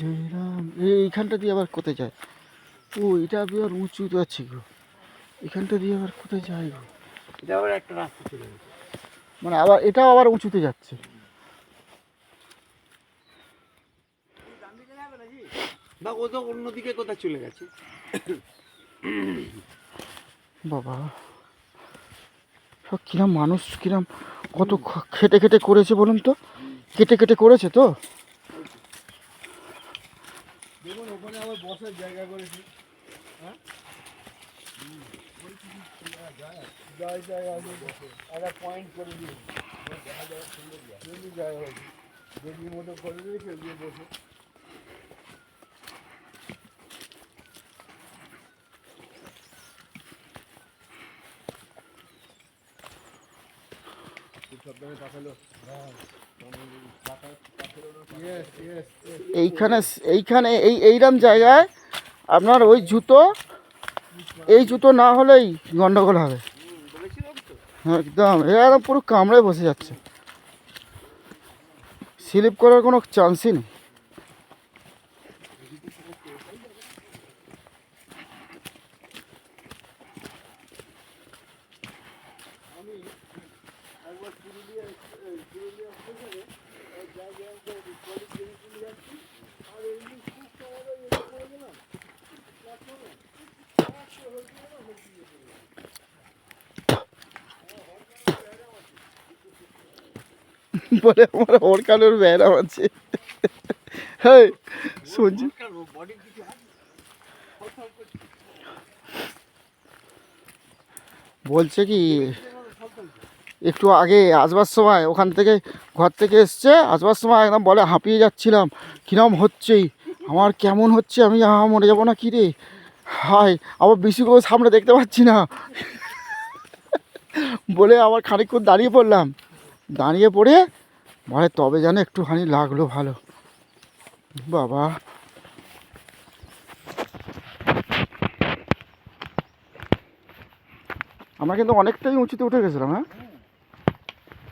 জয় রাম। এইখানটা দিয়ে আবার কোথায় যায়? ও এটা আবার উঁচু যাচ্ছে গো, এখানটা দিয়ে আবার কোথায় যায় গো? এটা আবার একটা রাস্তা চলে গেছে, মানে আবার এটাও আবার উঁচুতে যাচ্ছে। না ও তো অন্যদিকে কোথায় চলে গেছে। বাবা সব কিরাম মানুষ, কিরাম কত খেটে খেটে করেছে বলুন তো, কেটে কেটে করেছে তো। দেখুন ওখানে আবার বসার জায়গা করেছে। হ্যাঁ একটা পয়েন্ট করে দিয়ে দেখা যায় সুন্দর জায়গা হয়েছে, বেদির মতো করে দিয়েছে দিয়ে বসে। এইখানে এইখানে এইরকম জায়গায় আপনার ওই জুতো, এই জুতো না হলেই গন্ডগোল হবে একদম। এরকম পুরো কামড়ে বসে যাচ্ছে, স্লিপ করার কোনো চান্সই নেই। বলে আমার ওর কালোর ব্যায়াম আছে। হ্যাঁ শুনছি, বলছে কি একটু আগে আসবার সময় ওখান থেকে ঘর থেকে এসছে, আসবার সময় একদম বলে হাঁপিয়ে যাচ্ছিলাম, কিরম হচ্ছে আমার, কেমন হচ্ছে, আমি মরে যাবো না কি রে, হায় আবার বেশিগুলো সামনে দেখতে পাচ্ছি না বলে আবার খানিকক্ষণ দাঁড়িয়ে পড়লাম, দাঁড়িয়ে পড়ে বলে তবে যেন একটুখানি লাগলো ভালো। বাবা আমরা কিন্তু অনেকটাই উঁচুতে উঠে গেছিলাম। হ্যাঁ